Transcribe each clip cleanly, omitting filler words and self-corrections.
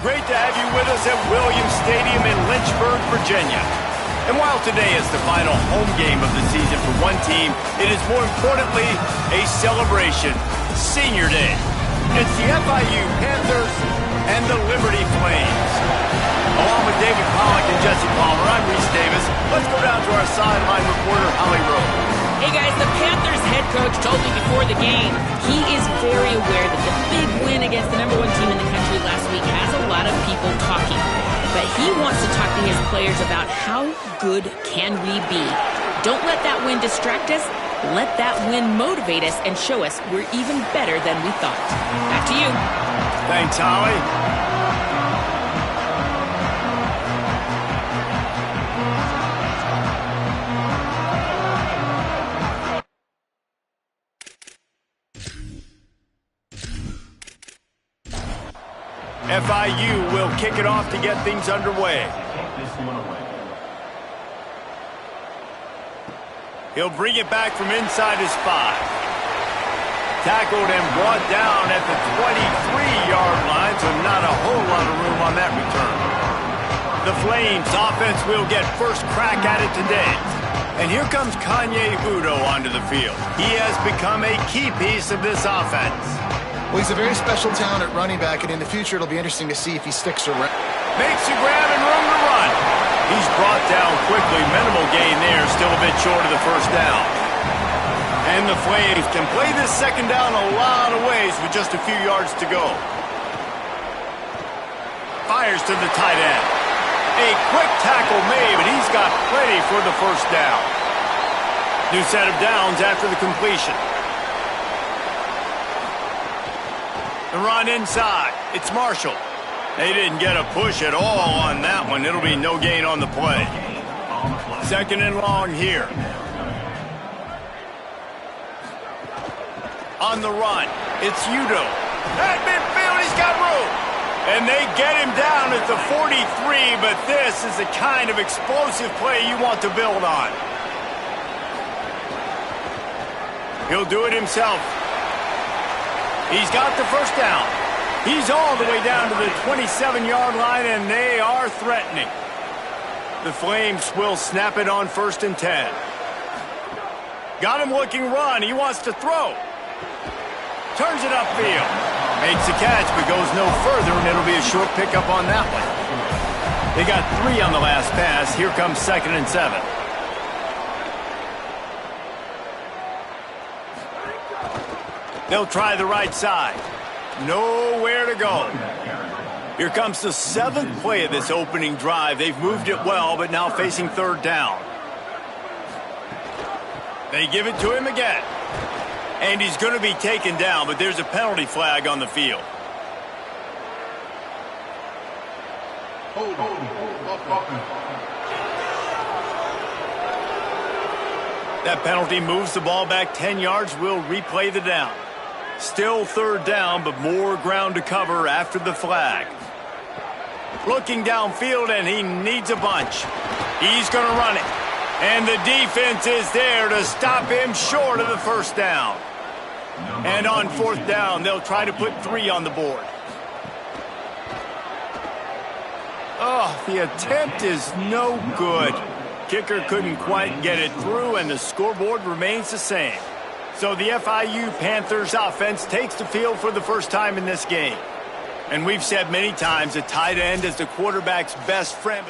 Great to have you with us at Williams Stadium in Lynchburg, Virginia. And while today is the final home game of the season for one team, it is more importantly a celebration, Senior Day. It's the FIU Panthers and the Liberty Flames. Along with David Pollack and Jesse Palmer, I'm Reese Davis. Let's go down to our sideline reporter, Holly Rowe. Hey guys, the Panthers head coach told me before the game he is very aware that the big win against the #1 team in the country last week has a lot of people talking. But he wants to talk to his players about how good can we be. Don't let that win distract us. Let that win motivate us and show us we're even better than we thought. Back to you. Thanks, Holly. FIU will kick it off to get things underway. He'll bring it back from inside his 5. Tackled and brought down at the 23-yard line, so not a whole lot of room on that return. The Flames offense will get first crack at it today. And here comes Kanye Udo onto the field. He has become a key piece of this offense. Well, he's a very special talent at running back, and in the future it'll be interesting to see if he sticks around. Makes the grab and room to run. He's brought down quickly. Minimal gain there, still a bit short of the first down. And the Flames can play this second down a lot of ways with just a few yards to go. Fires to the tight end. A quick tackle made, but he's got plenty for the first down. New set of downs after the completion. The run inside. It's Marshall. They didn't get a push at all on that one. It'll be no gain on the play. Second and long here. On the run, it's Udo. At midfield, he's got room. And they get him down at the 43, but this is the kind of explosive play you want to build on. He'll do it himself. He's got the first down. He's all the way down to the 27-yard line, and they are threatening. The Flames will snap it on 1st and 10. Got him looking run. He wants to throw. Turns it upfield. Makes the catch, but goes no further, and it'll be a short pickup on that one. They got 3 on the last pass. Here comes 2nd and 7. They'll try the right side. Nowhere to go. Here comes the 7th play of this opening drive. They've moved it well, but now facing 3rd down. They give it to him again. And he's going to be taken down, but there's a penalty flag on the field. That penalty moves the ball back 10 yards. We'll replay the down. Still 3rd down, but more ground to cover after the flag. Looking downfield, and he needs a bunch. He's going to run it. And the defense is there to stop him short of the first down. And on 4th down, they'll try to put 3 on the board. Oh, the attempt is no good. Kicker couldn't quite get it through, and the scoreboard remains the same. So the FIU Panthers offense takes the field for the first time in this game. And we've said many times a tight end is the quarterback's best friend.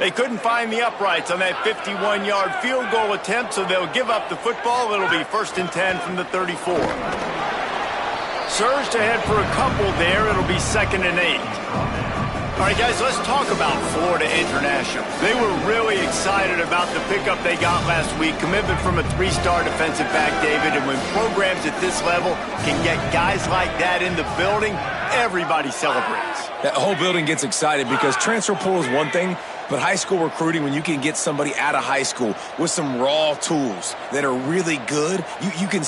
They couldn't find the uprights on that 51-yard field goal attempt, so they'll give up the football. It'll be 1st and 10 from the 34. Surged ahead for a couple there. It'll be 2nd and 8. All right, guys, let's talk about Florida International. They were really excited about the pickup they got last week. Commitment from a 3-star defensive back, David. And when programs at this level can get guys like that in the building, everybody celebrates. That whole building gets excited because transfer portal is one thing, but high school recruiting, when you can get somebody out of high school with some raw tools that are really good, you can...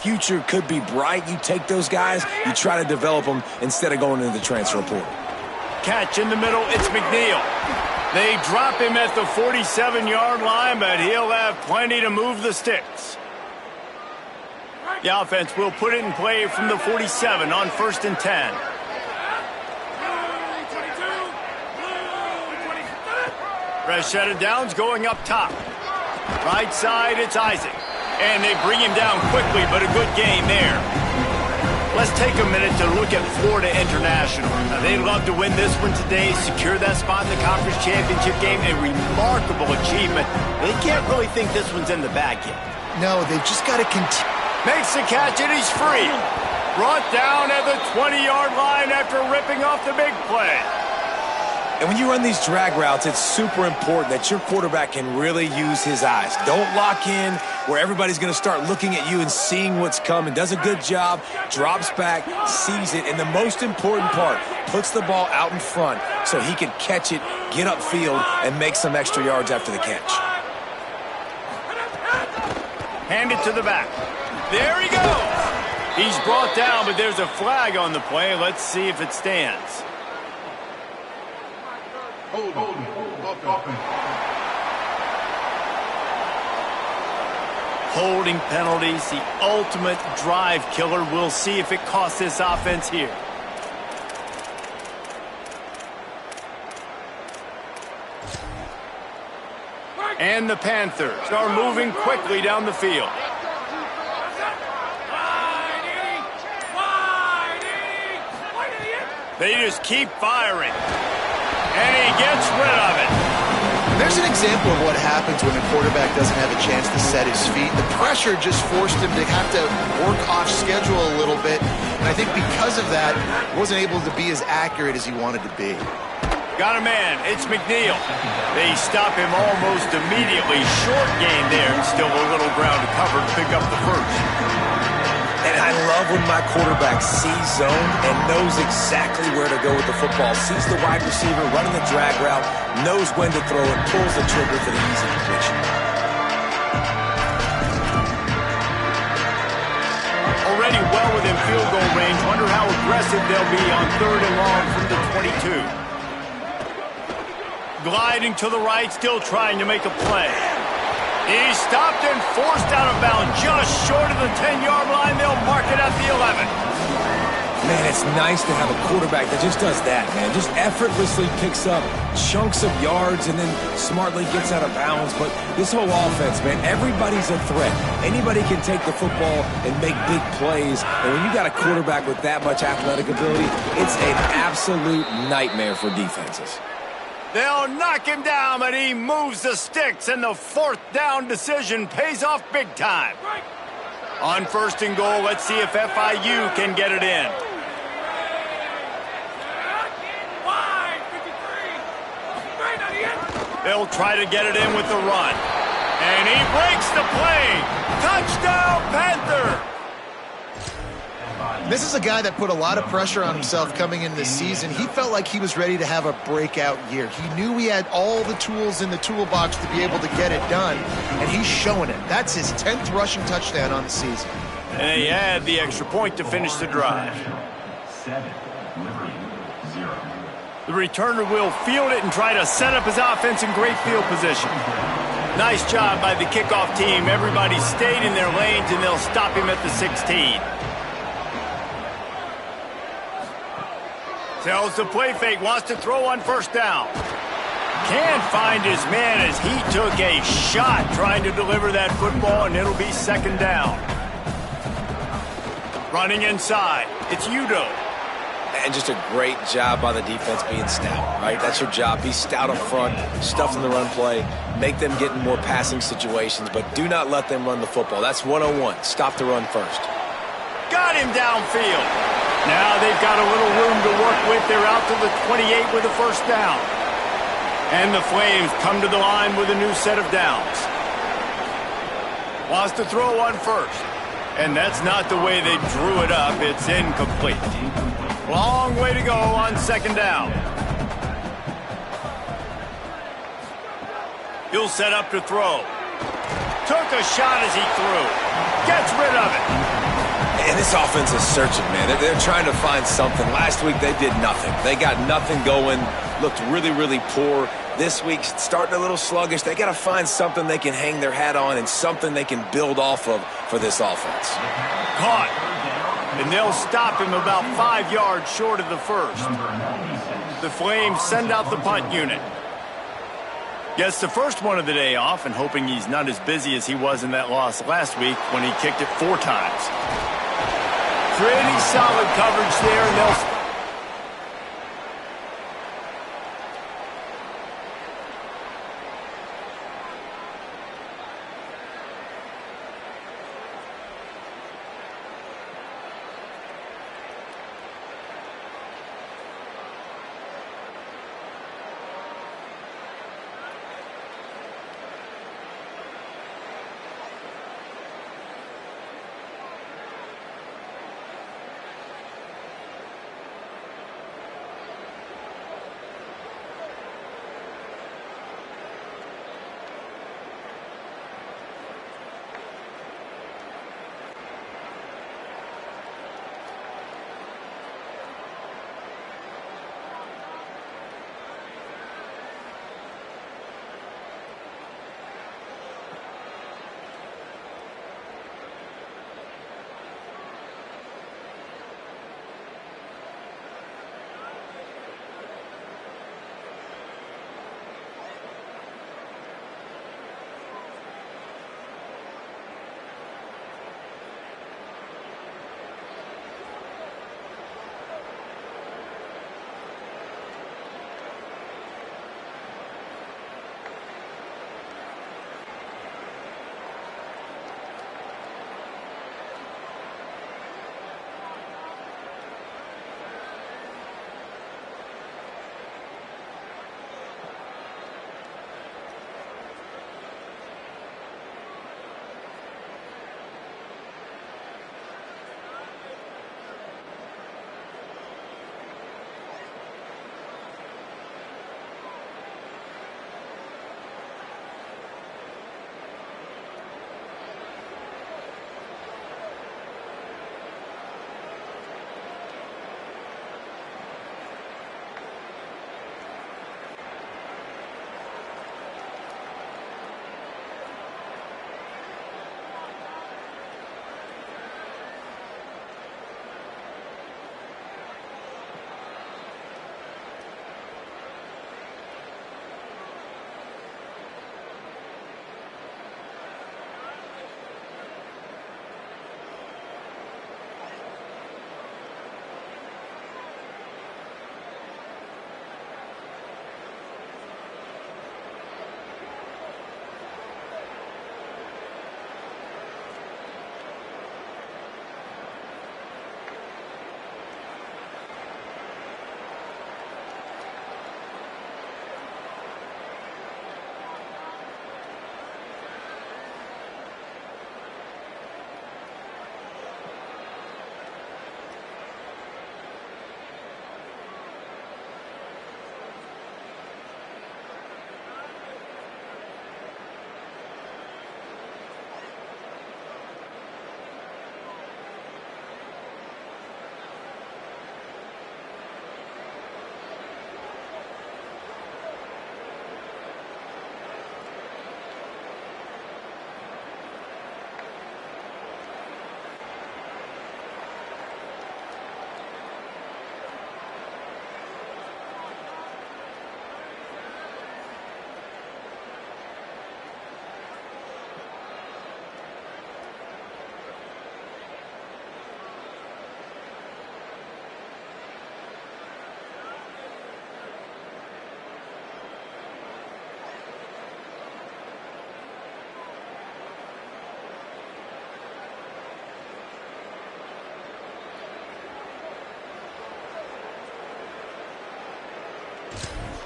Future could be bright. You take those guys, you try to develop them instead of going into the transfer portal. Catch in the middle, it's McNeil. They drop him at the 47-yard line, but he'll have plenty to move the sticks. The offense will put it in play from the 47 on 1st and 10. Fresh set of downs going up top. Right side, it's Isaac. And they bring him down quickly, but a good game there. Let's take a minute to look at Florida International. Now, they'd love to win this one today, secure that spot in the conference championship game. A remarkable achievement. They can't really think this one's in the bag yet. No, they've just got to continue. Makes the catch, and he's free. Brought down at the 20-yard line after ripping off the big play. And when you run these drag routes, it's super important that your quarterback can really use his eyes. Don't lock in where everybody's going to start looking at you and seeing what's coming. Does a good job, drops back, sees it, and the most important part, puts the ball out in front so he can catch it, get upfield, and make some extra yards after the catch. Hand it to the back. There he goes. He's brought down, but there's a flag on the play. Let's see if it stands. Holding penalties, the ultimate drive killer. We'll see if it costs this offense here. And the Panthers are moving quickly down the field. They just keep firing. And he gets rid of it. There's an example of what happens when a quarterback doesn't have a chance to set his feet. The pressure just forced him to have to work off schedule a little bit. And I think because of that, wasn't able to be as accurate as he wanted to be. Got a man. It's McNeil. They stop him almost immediately. Short gain there. And still a little ground to cover to pick up the first. And I love when my quarterback sees zone and knows exactly where to go with the football. Sees the wide receiver running the drag route, knows when to throw it, pulls the trigger for the easy completion. Already well within field goal range. Wonder how aggressive they'll be on 3rd and long from the 22. Gliding to the right, still trying to make a play. He's stopped and forced out of bounds just short of the 10-yard line. They'll mark it at the 11. Man, it's nice to have a quarterback that just does that, man. Just effortlessly picks up chunks of yards and then smartly gets out of bounds. But this whole offense, man, everybody's a threat. Anybody can take the football and make big plays. And when you got a quarterback with that much athletic ability, it's an absolute nightmare for defenses. They'll knock him down, but he moves the sticks, and the 4th down decision pays off big time. On 1st and goal, let's see if FIU can get it in. They'll try to get it in with the run. And he breaks the play. Touchdown, Panther! This is a guy that put a lot of pressure on himself coming into this season. He felt like he was ready to have a breakout year. He knew he had all the tools in the toolbox to be able to get it done, and he's showing it. That's his 10th rushing touchdown on the season. And he had the extra point to finish the drive. The returner will field it and try to set up his offense in great field position. Nice job by the kickoff team. Everybody stayed in their lanes, and they'll stop him at the 16. Tells the play fake, wants to throw on first down. Can't find his man as he took a shot trying to deliver that football, and it'll be second down. Running inside, it's Udo. And just a great job by the defense being stout, right? That's your job. Be stout up front, stuff in the run play, make them get in more passing situations, but do not let them run the football. That's 101. Stop the run first. Got him downfield. Now they've got a little room to work with. They're out to the 28 with a first down. And the Flames come to the line with a new set of downs. Wants to throw on first. And that's not the way they drew it up. It's incomplete. Long way to go on second down. He'll set up to throw. Took a shot as he threw. Gets rid of it. And this offense is searching, man. They're trying to find something. Last week, they did nothing. They got nothing going. Looked really, really poor. This week, starting a little sluggish. They got to find something they can hang their hat on and something they can build off of for this offense. Caught. And they'll stop him about 5 yards short of the first. The Flames send out the punt unit. Gets the first one of the day off, and hoping he's not as busy as he was in that loss last week when he kicked it 4 times. Pretty solid coverage there, and they'll...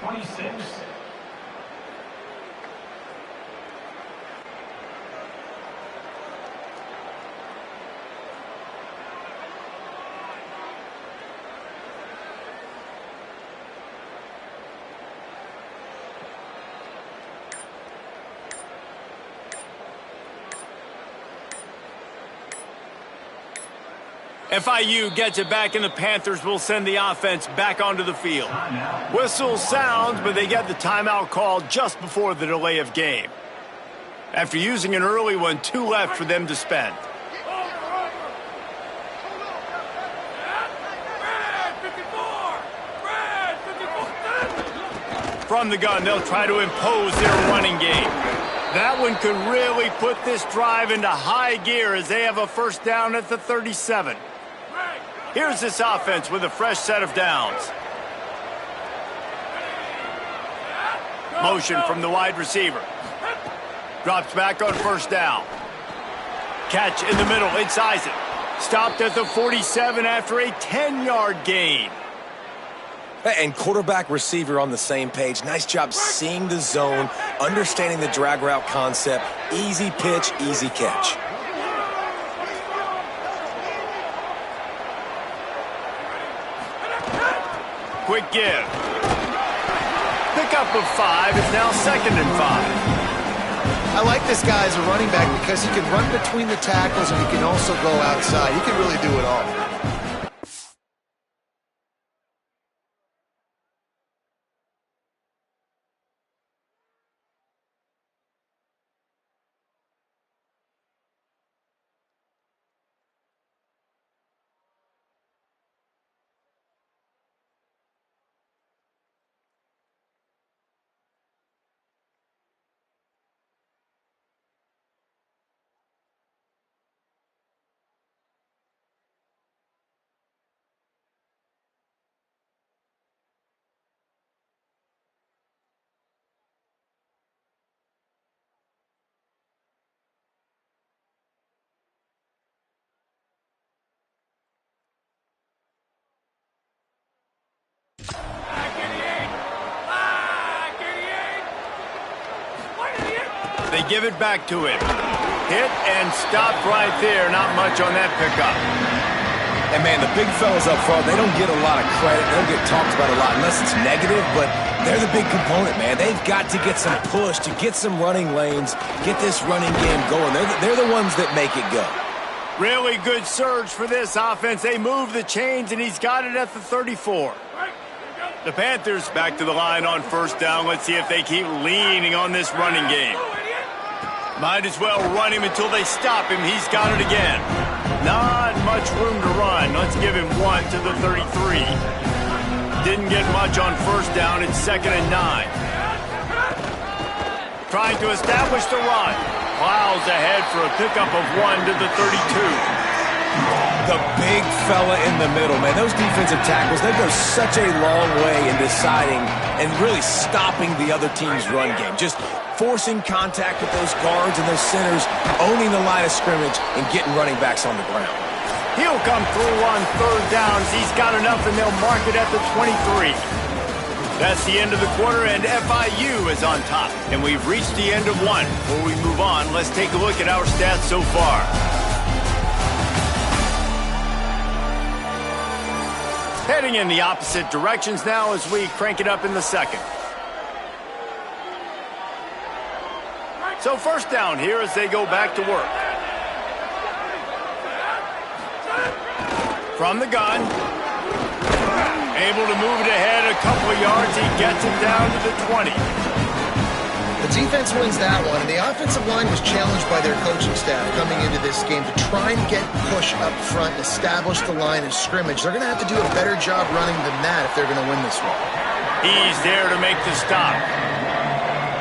26. FIU gets it back, and the Panthers will send the offense back onto the field. Whistle sounds, but they get the timeout called just before the delay of game. After using an early one, 2 left for them to spend. From the gun, they'll try to impose their running game. That one could really put this drive into high gear as they have a first down at the 37. Here's this offense with a fresh set of downs. Motion from the wide receiver. Drops back on first down. Catch in the middle, inside it. Stopped at the 47 after a 10-yard gain. And quarterback receiver on the same page. Nice job seeing the zone, understanding the drag route concept. Easy pitch, easy catch. Quick give. Pickup of 5 is now 2nd and 5. I like this guy as a running back because he can run between the tackles and he can also go outside. He can really do it all. They give it back to him. Hit and stopped right there. Not much on that pickup. And, man, the big fellas up front, they don't get a lot of credit. They don't get talked about a lot unless it's negative, but they're the big component, man. They've got to get some push, to get some running lanes, get this running game going. They're the ones that make it go. Really good surge for this offense. They move the chains, and he's got it at the 34. The Panthers back to the line on first down. Let's see if they keep leaning on this running game. Might as well run him until they stop him. He's got it again. Not much room to run. Let's give him 1 to the 33. Didn't get much on first down. It's 2nd and 9. Trying to establish the run. Plows ahead for a pickup of 1 to the 32. The big fella in the middle, man. Those defensive tackles, they go such a long way in deciding and really stopping the other team's run game. Just forcing contact with those guards and those centers, owning the line of scrimmage, and getting running backs on the ground. He'll come through on 3rd down. He's got enough, and they'll mark it at the 23. That's the end of the quarter, and FIU is on top. And we've reached the end of one. Before we move on, let's take a look at our stats so far. Heading in the opposite directions now as we crank it up in the second. So first down here as they go back to work. From the gun. Able to move it ahead a couple of yards. He gets it down to the 20. The defense wins that one, and the offensive line was challenged by their coaching staff coming into this game to try and get push up front and establish the line of scrimmage. They're going to have to do a better job running than that if they're going to win this one. He's there to make the stop.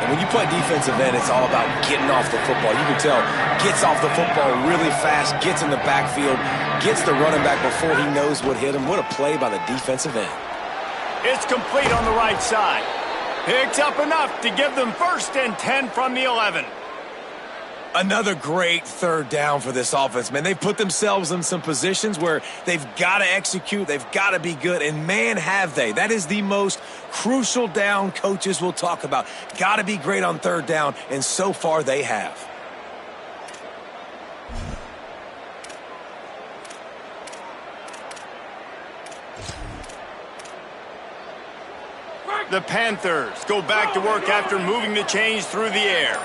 And when you play defensive end, it's all about getting off the football. You can tell, gets off the football really fast, gets in the backfield, gets the running back before he knows what hit him. What a play by the defensive end. It's complete on the right side. Picks up enough to give them 1st and 10 from the 11. Another great third down for this offense, man. They've put themselves in some positions where they've got to execute, they've got to be good, and man, have they. That is the most crucial down coaches will talk about. Got to be great on third down, and so far they have. The Panthers go back to work after moving the chains through the air.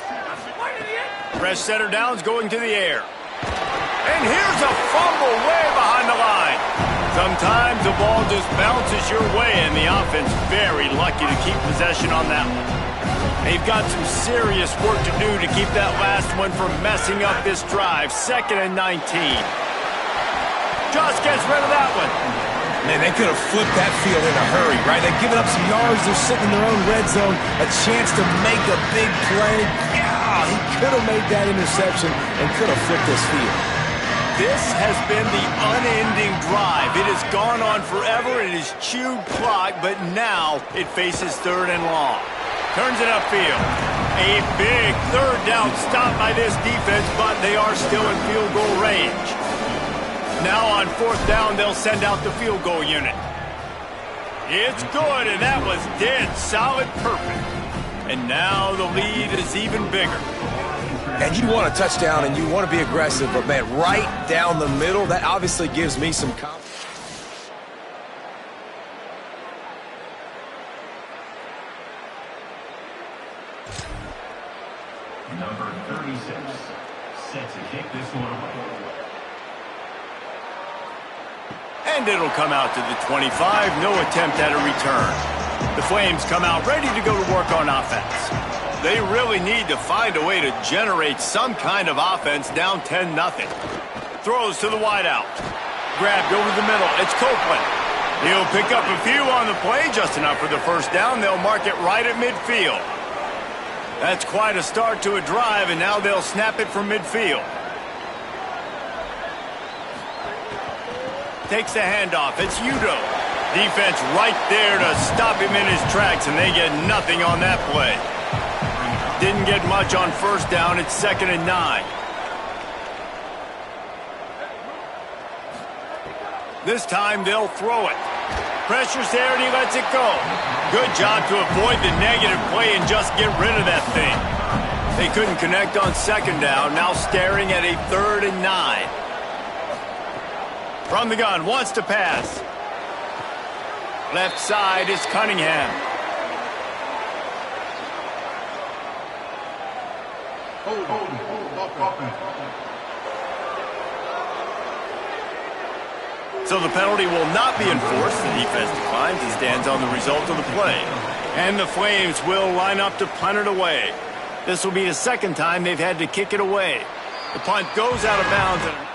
Fresh center downs going to the air. And here's a fumble way behind the line. Sometimes the ball just bounces your way, and the offense very lucky to keep possession on that one. They've got some serious work to do to keep that last one from messing up this drive. 2nd and 19. Just gets rid of that one. Man, they could have flipped that field in a hurry, right? They've given up some yards. They're sitting in their own red zone. A chance to make a big play. Yeah, he could have made that interception and could have flipped this field. This has been the unending drive. It has gone on forever. It has chewed clock, but now it faces 3rd and long. Turns it upfield. A big third down stop by this defense, but they are still in field goal range. Now on 4th down, they'll send out the field goal unit. It's good, and that was dead solid perfect. And now the lead is even bigger. And you want a touchdown and you want to be aggressive, but man, right down the middle, that obviously gives me some confidence. Number 36, set to kick this one away. And it'll come out to the 25. No attempt at a return. The Flames come out ready to go to work on offense. They really need to find a way to generate some kind of offense down 10-0. Throws to the wideout. Grabbed over the middle. It's Copeland. He'll pick up a few on the play, just enough for the first down. They'll mark it right at midfield. That's quite a start to a drive, and now they'll snap it from midfield. Takes the handoff. It's Udo. Defense right there to stop him in his tracks, and they get nothing on that play. Didn't get much on 1st down. It's 2nd and 9. This time they'll throw it. Pressure's there, and he lets it go. Good job to avoid the negative play and just get rid of that thing. They couldn't connect on 2nd down. Now staring at a 3rd and 9. From the gun, wants to pass. Left side is Cunningham. So the penalty will not be enforced. The defense declines and stands on the result of the play. And the Flames will line up to punt it away. This will be the 2nd time they've had to kick it away. The punt goes out of bounds.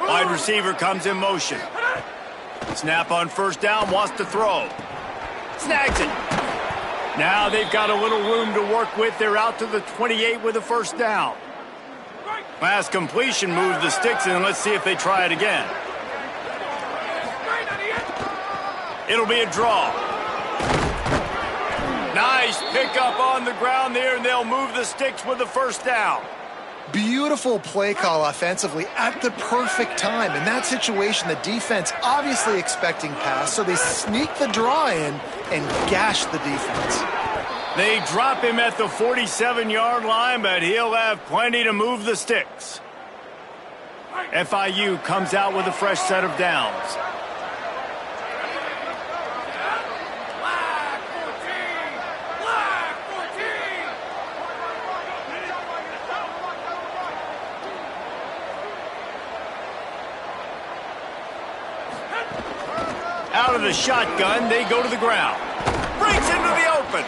Wide receiver comes in motion. Snap on first down, wants to throw. Snags it. Now they've got a little room to work with. They're out to the 28 with a first down. Last completion moved the sticks, and let's see if they try it again. It'll be a draw. Nice pickup on the ground there, and they'll move the sticks with the first down. Beautiful play call offensively at the perfect time. In that situation, the defense obviously expecting pass, so they sneak the draw in and gash the defense. They drop him at the 47-yard line, but he'll have plenty to move the sticks. FIU comes out with a fresh set of downs. Out of the shotgun, they go to the ground. Breaks into the open.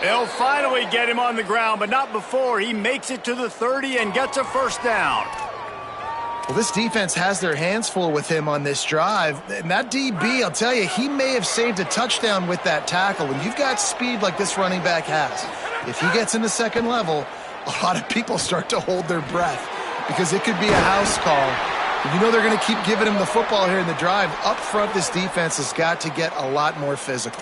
They'll finally get him on the ground, but not before he makes it to the 30 and gets a first down. Well, this defense has their hands full with him on this drive. And that DB, I'll tell you, he may have saved a touchdown with that tackle. When you've got speed like this running back has, if he gets in the second level, a lot of people start to hold their breath because it could be a house call. You know they're going to keep giving him the football here in the drive. Up front, this defense has got to get a lot more physical.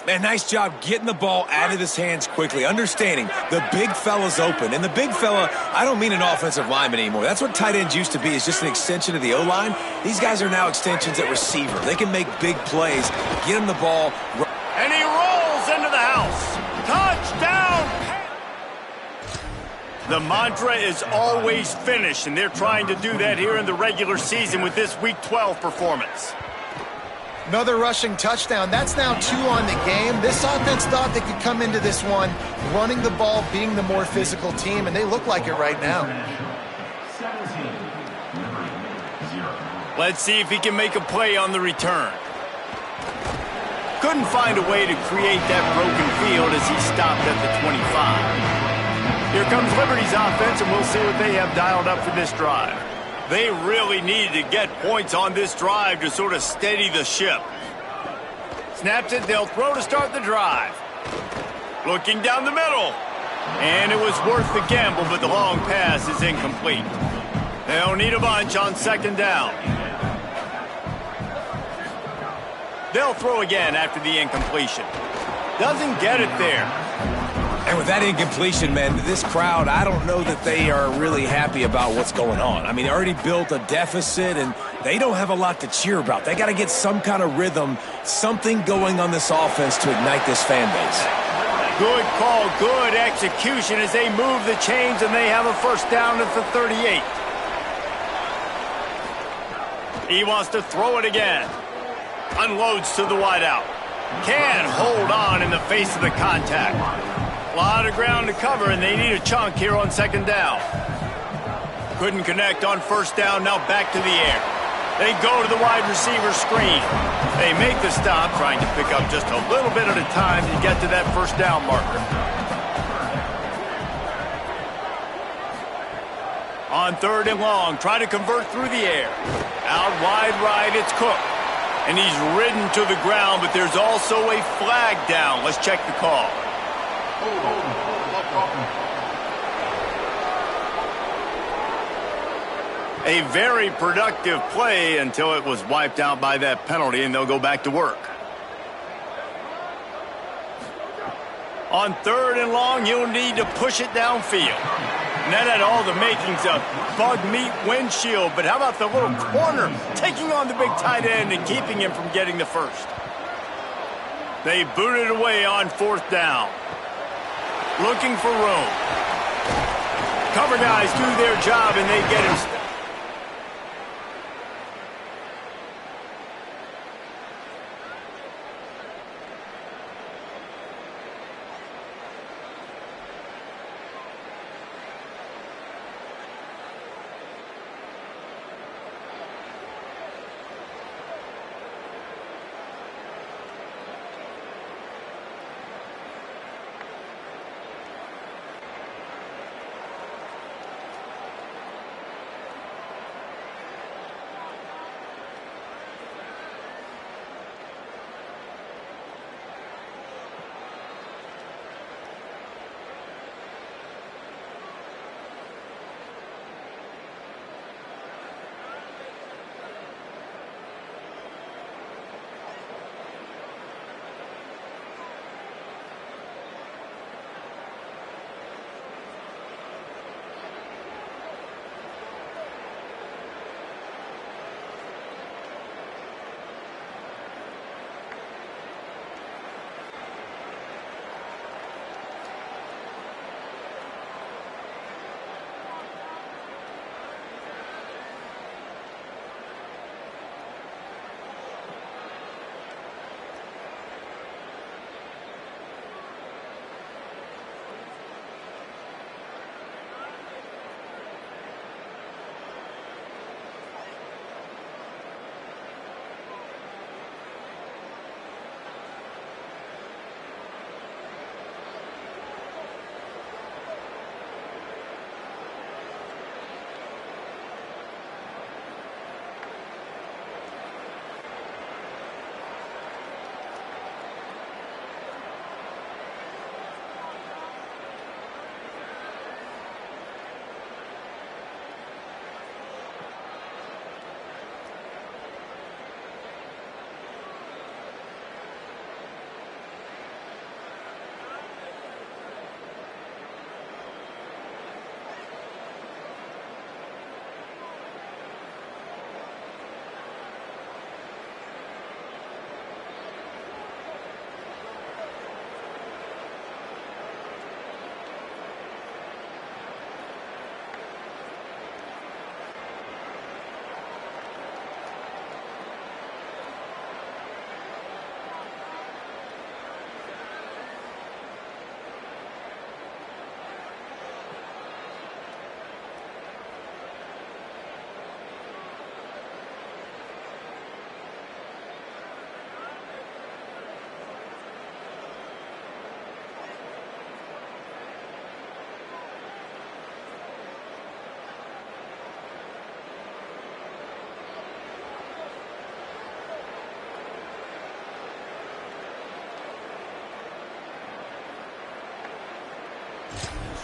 Man, nice job getting the ball out of his hands quickly, understanding the big fella's open. And the big fella, I don't mean an offensive lineman anymore. That's what tight ends used to be. It's just an extension of the O-line. These guys are now extensions at receiver. They can make big plays, get him the ball. And he rolls into the house. Touchdown! The mantra is always finish, and they're trying to do that here in the regular season with this Week 12 performance. Another rushing touchdown. That's now 2 on the game. This offense thought they could come into this one running the ball, being the more physical team, and they look like it right now. Let's see if he can make a play on the return. Couldn't find a way to create that broken field as he stopped at the 25. Here comes Liberty's offense, and we'll see what they have dialed up for this drive. They really needed to get points on this drive to sort of steady the ship. Snaps it, they'll throw to start the drive. Looking down the middle. And it was worth the gamble, but the long pass is incomplete. They'll need a bunch on second down. They'll throw again after the incompletion. Doesn't get it there. And with that incompletion, man, this crowd, I don't know that they are really happy about what's going on. I mean, they already built a deficit, and they don't have a lot to cheer about. They got to get some kind of rhythm, something going on this offense to ignite this fan base. Good call, good execution as they move the chains, and they have a first down at the 38. He wants to throw it again. Unloads to the wideout. Can't hold on in the face of the contact. A lot of ground to cover, and they need a chunk here on second down. Couldn't connect on first down, now back to the air. They go to the wide receiver screen. They make the stop, trying to pick up just a little bit at a time to get to that first down marker. On third and long, try to convert through the air. Out wide right, it's Cook. And he's ridden to the ground, but there's also a flag down. Let's check the call. A very productive play until it was wiped out by that penalty, and they'll go back to work. On third and long, you'll need to push it downfield. And that had all the makings of bug meat windshield, but how about the little corner taking on the big tight end and keeping him from getting the first? They booted away on fourth down. Looking for room. Cover guys do their job, and they get him.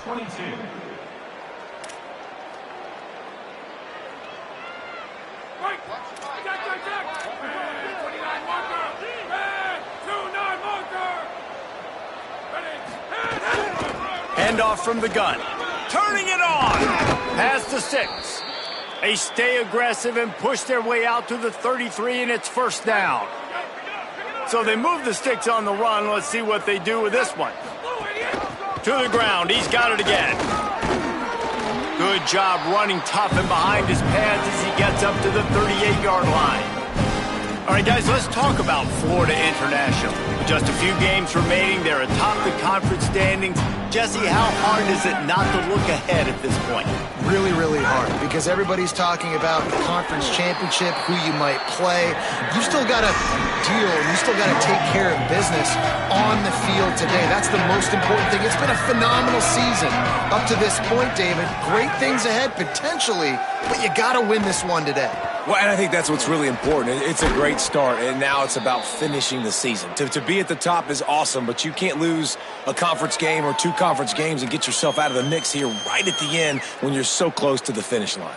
22. Handoff from the gun. Turning it on. Past the 6. They stay aggressive and push their way out to the 33, and it's first down. So they move the sticks on the run. Let's see what they do with this one. To the ground. He's got it again. Good job running tough and behind his pads as he gets up to the 38-yard line. All right, guys, let's talk about Florida International. With just a few games remaining, they're atop the conference standings. Jesse, how hard is it not to look ahead at this point? Really, really hard, because everybody's talking about the conference championship, who you might play. You still got to deal, and you still got to take care of business on the field today. That's the most important thing. It's been a phenomenal season up to this point, David. Great things ahead, potentially, but you got to win this one today. Well, and I think that's what's really important. It's a great start, and now it's about finishing the season. To be at the top is awesome, but you can't lose a conference game or 2 conference games and get yourself out of the mix here right at the end when you're so close to the finish line.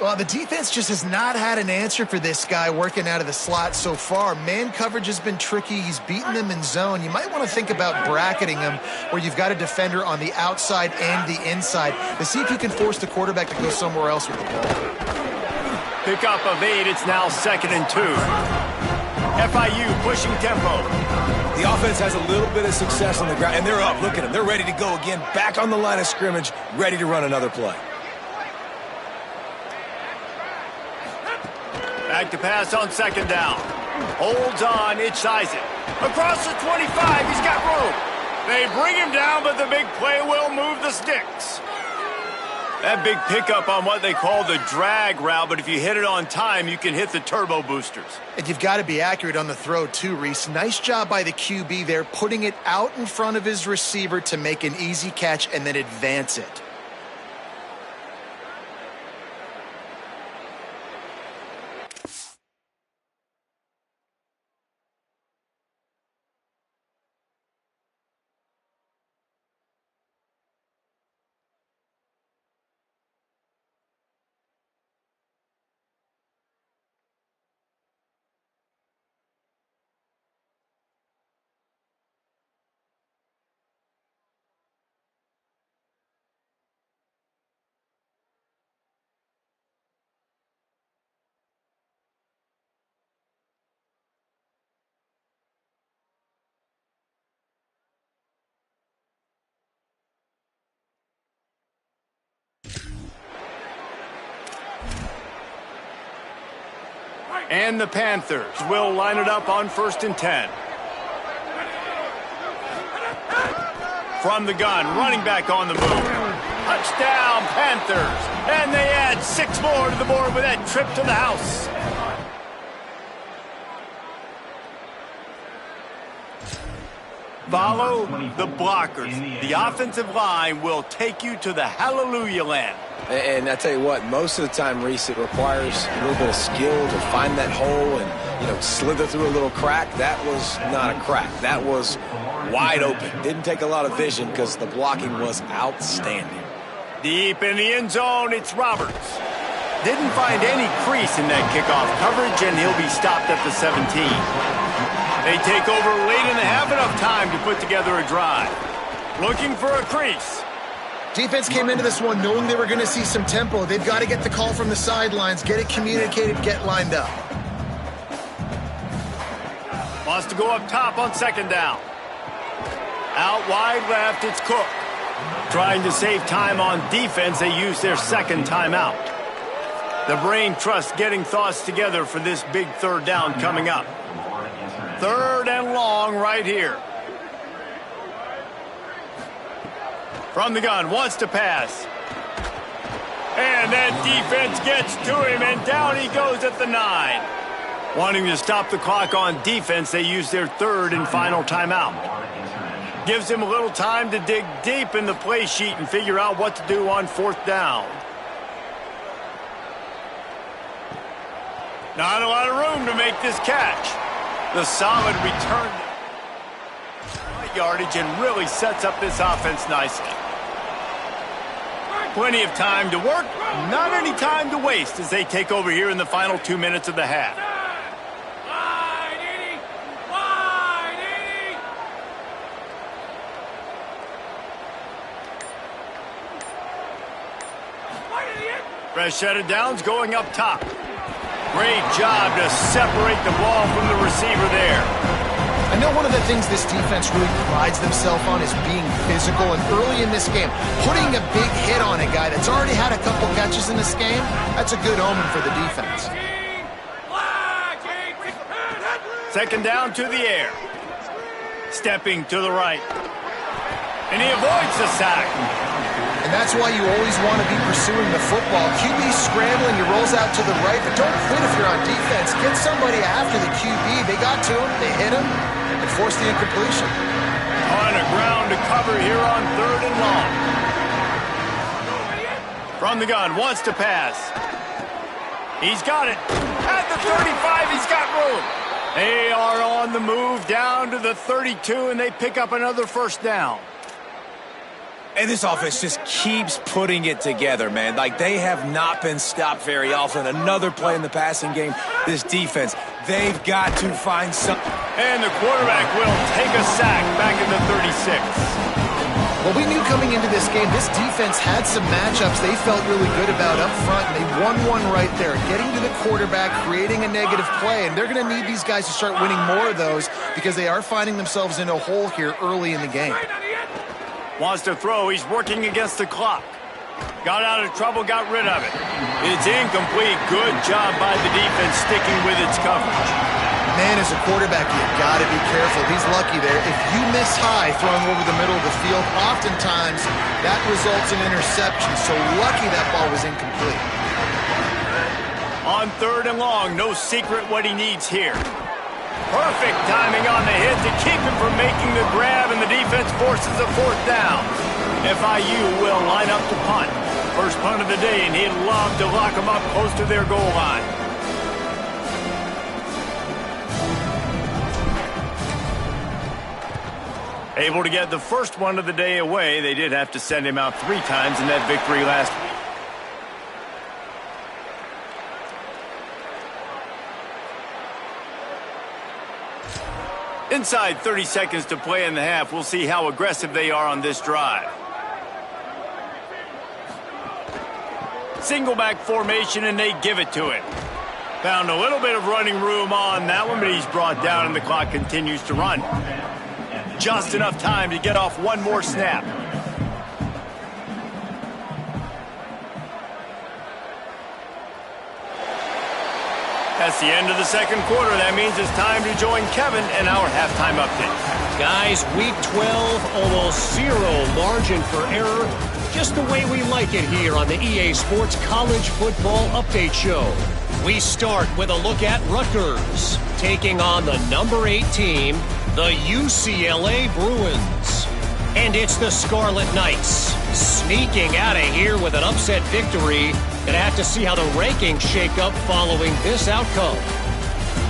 Well, the defense just has not had an answer for this guy working out of the slot so far. Man coverage has been tricky. He's beaten them in zone. You might want to think about bracketing him where you've got a defender on the outside and the inside to see if you can force the quarterback to go somewhere else with the ball. Pickup of 8. It's now 2nd and 2. FIU pushing tempo. The offense has a little bit of success on the ground, and they're up. Look at them. They're ready to go again, back on the line of scrimmage, ready to run another play. Back to pass on 2nd down. Holds on, it's Isaac. Across the 25, he's got room. They bring him down, but the big play will move the sticks. That big pickup on what they call the drag route, but if you hit it on time, you can hit the turbo boosters. And you've got to be accurate on the throw too, Reese. Nice job by the QB there, putting it out in front of his receiver to make an easy catch and then advance it. And the Panthers will line it up on 1st and 10. From the gun, running back on the move. Touchdown, Panthers. And they add 6 more to the board with that trip to the house. Follow the blockers. The offensive line will take you to the hallelujah land. And I tell you what, most of the time, Reese, it requires a little bit of skill to find that hole and, slither through a little crack. That was not a crack. That was wide open. Didn't take a lot of vision because the blocking was outstanding. Deep in the end zone, it's Roberts. Didn't find any crease in that kickoff coverage, and he'll be stopped at the 17. They take over late and have enough time to put together a drive. Looking for a crease. Defense came into this one knowing they were going to see some tempo. They've got to get the call from the sidelines, get it communicated, get lined up. Wants to go up top on 2nd down. Out wide left, it's Cook. Trying to save time on defense, they use their 2nd timeout. The brain trust getting thoughts together for this big 3rd down coming up. 3rd and long right here. From the gun, wants to pass. And that defense gets to him, and down he goes at the 9. Wanting to stop the clock on defense, they use their 3rd and final timeout. Gives him a little time to dig deep in the play sheet and figure out what to do on 4th down. Not a lot of room to make this catch. The solid return yardage and really sets up this offense nicely. Plenty of time to work, not any time to waste as they take over here in the final 2 minutes of the half. Fresh set of downs going up top. Great job to separate the ball from the receiver there. I know one of the things this defense really prides themselves on is being physical, and early in this game, putting a big hit on a guy that's already had a couple catches in this game, that's a good omen for the defense. Second down to the air. Stepping to the right. And he avoids the sack. And that's why you always want to be pursuing the football. QB's scrambling, he rolls out to the right, but don't quit if you're on defense. Get somebody after the QB. They got to him, they hit him, and forced the incompletion. On a ground to cover here on 3rd and long. From the gun, wants to pass. He's got it. At the 35, he's got room. They are on the move down to the 32, and they pick up another first down. And this offense just keeps putting it together, man. Like, they have not been stopped very often. Another play in the passing game. This defense, they've got to find something. And the quarterback will take a sack back in the 36. Well, we knew coming into this game, this defense had some matchups they felt really good about up front, and they won one right there, getting to the quarterback, creating a negative play, and they're going to need these guys to start winning more of those because they are finding themselves in a hole here early in the game. Wants to throw. He's working against the clock. Got out of trouble, got rid of it. It's incomplete. Good job by the defense sticking with its coverage. Man, as a quarterback, you've got to be careful. He's lucky there. If you miss high throwing over the middle of the field, oftentimes that results in interception. So lucky that ball was incomplete. On 3rd and long, no secret what he needs here. Perfect timing on the hit to keep him from making the grab, and the defense forces a 4th down. FIU will line up to punt. First punt of the day, and he'd love to lock them up close to their goal line. Able to get the first one of the day away. They did have to send him out 3 times in that victory last week. Inside 30 seconds to play in the half. We'll see how aggressive they are on this drive. Single back formation, and they give it to him. Found a little bit of running room on that one, but he's brought down, and the clock continues to run. Just enough time to get off one more snap. That's the end of the second quarter. That means it's time to join Kevin in our halftime update. Guys, week 12, almost zero margin for error. Just the way we like it here on the EA Sports College Football Update Show. We start with a look at Rutgers, taking on the number 8 team, the UCLA Bruins. And it's the Scarlet Knights, sneaking out of here with an upset victory. Gonna have to see how the rankings shake up following this outcome.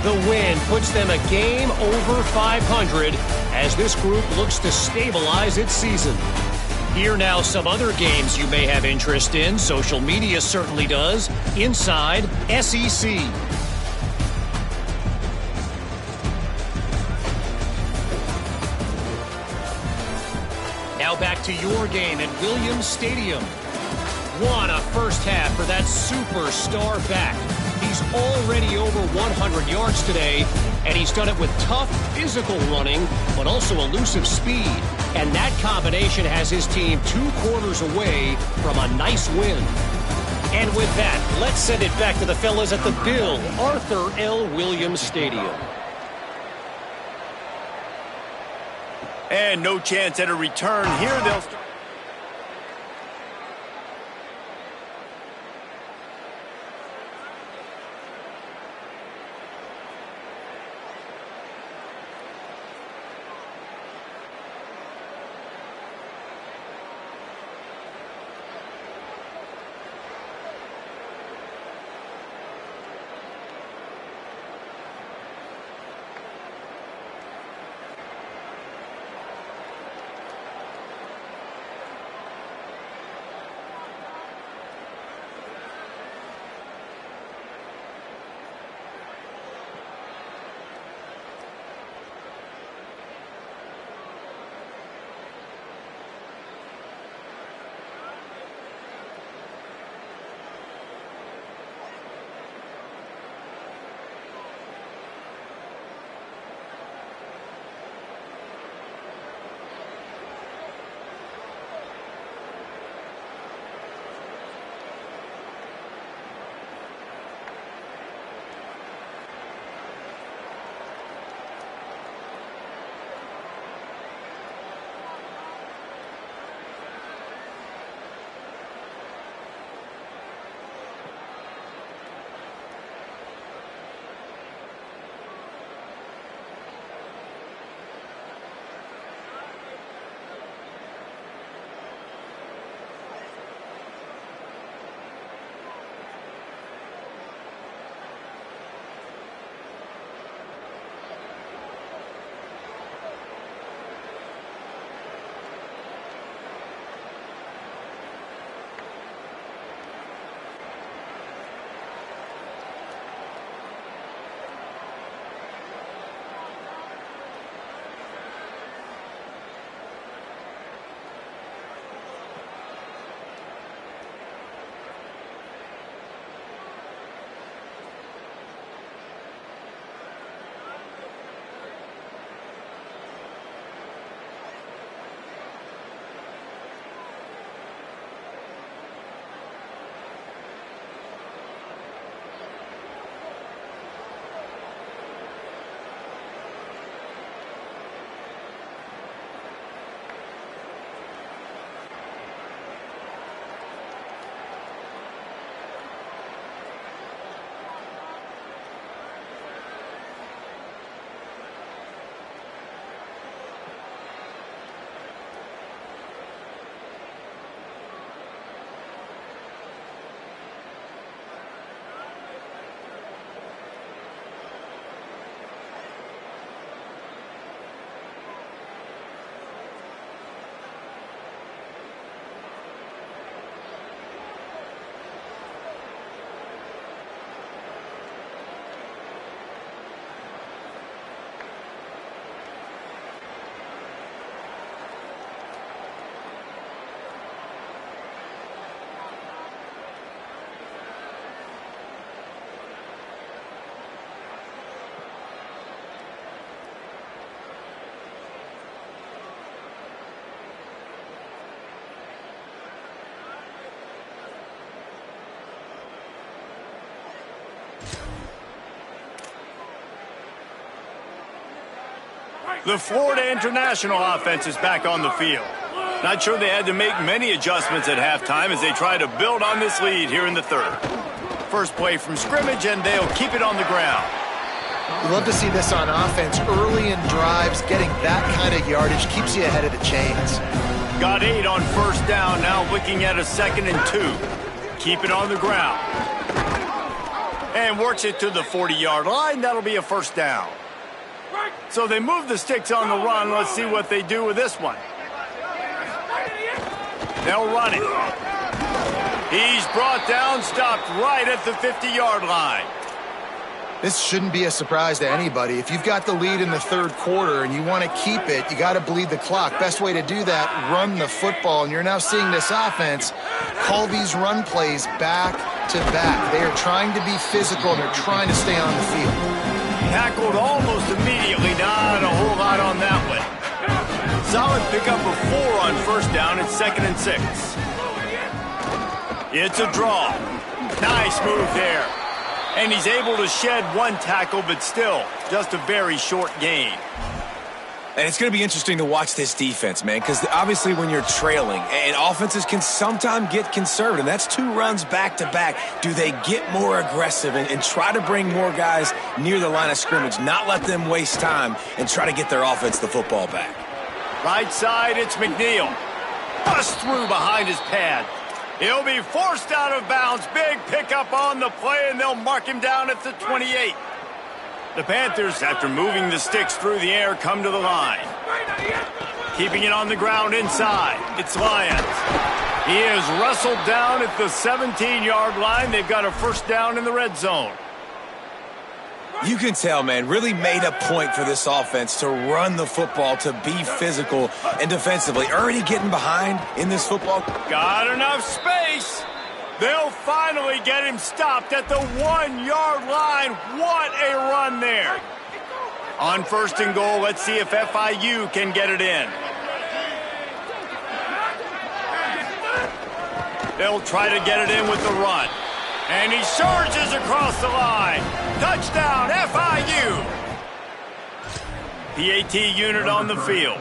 The win puts them a game over 500 as this group looks to stabilize its season. Here now some other games you may have interest in. Social media certainly does. Inside SEC. Now back to your game at Williams Stadium. What a first half for that superstar back. He's already over 100 yards today, and he's done it with tough physical running, but also elusive speed. And that combination has his team 2 quarters away from a nice win. And with that, let's send it back to the fellas at the Bill Arthur L. Williams Stadium. And no chance at a return here. They'll start. The Florida International offense is back on the field. Not sure they had to make many adjustments at halftime as they try to build on this lead here in the third. First play from scrimmage, and they'll keep it on the ground. We love to see this on offense. Early in drives, getting that kind of yardage keeps you ahead of the chains. Got 8 on first down, now looking at a 2nd and 2. Keep it on the ground. And works it to the 40-yard line. That'll be a first down. So they move the sticks on the run. Let's see what they do with this one. They'll run it. He's brought down, stopped right at the 50-yard line. This shouldn't be a surprise to anybody. If you've got the lead in the third quarter and you want to keep it, you got to bleed the clock. Best way to do that, run the football. And you're now seeing this offense call these run plays back to back. They are trying to be physical, and they're trying to stay on the field. Tackled almost immediately. Not a whole lot on that one. Solid pickup of 4 on first down. It's 2nd and 6. It's a draw. Nice move there. And he's able to shed 1 tackle, but still just a very short gain. And it's going to be interesting to watch this defense, man, because obviously when you're trailing, and offenses can sometimes get conservative. That's 2 runs back-to-back. Do they get more aggressive and try to bring more guys near the line of scrimmage, not let them waste time, and try to get their offense the football back? Right side, it's McNeil. Bust through behind his pad. He'll be forced out of bounds. Big pickup on the play, and they'll mark him down at the 28. The Panthers, after moving the sticks through the air, come to the line. Keeping it on the ground inside. It's Lyons. He is wrestled down at the 17-yard line. They've got a first down in the red zone. You can tell, man, really made a point for this offense to run the football, to be physical and defensively. Already getting behind in this football. Got enough space. They'll finally get him stopped at the 1-yard line. What a run there. On first and goal, let's see if FIU can get it in. They'll try to get it in with the run. And he surges across the line. Touchdown, FIU. PAT unit on the field.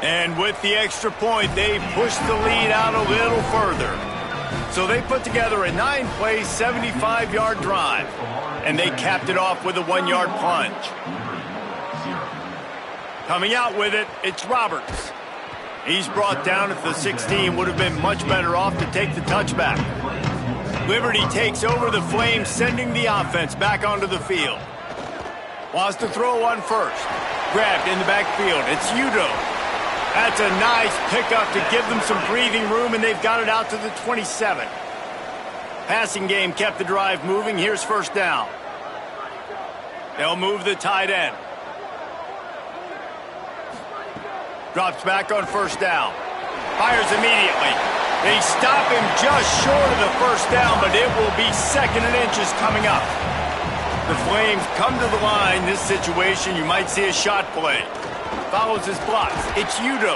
And with the extra point, they push the lead out a little further. So they put together a 9-play, 75-yard drive. And they capped it off with a 1-yard plunge. Coming out with it, it's Roberts. He's brought down at the 16. Would have been much better off to take the touchback. Liberty takes over the Flames, sending the offense back onto the field. Wants to throw on first. Grabbed in the backfield. It's Udo. That's a nice pickup to give them some breathing room, and they've got it out to the 27. Passing game kept the drive moving. Here's first down. They'll move the tight end. Drops back on first down. Fires immediately. They stop him just short of the first down, but it will be 2nd and inches coming up. The Flames come to the line. This situation, you might see a shot play. Follows his blocks. It's Udo.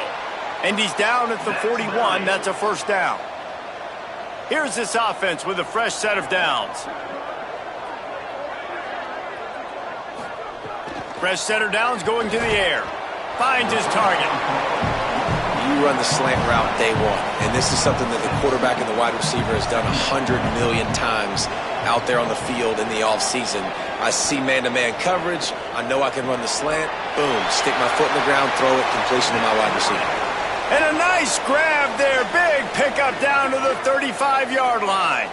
And he's down at the 41. That's a first down. Here's this offense with a fresh set of downs. Fresh set of downs going to the air. Finds his target. You run the slant route day one, and this is something that the quarterback and the wide receiver has done 100 million times out there on the field in the offseason. I see man-to-man coverage. I know I can run the slant. Boom, stick my foot in the ground, throw it, completion to my wide receiver. And a nice grab there. Big pickup down to the 35-yard line.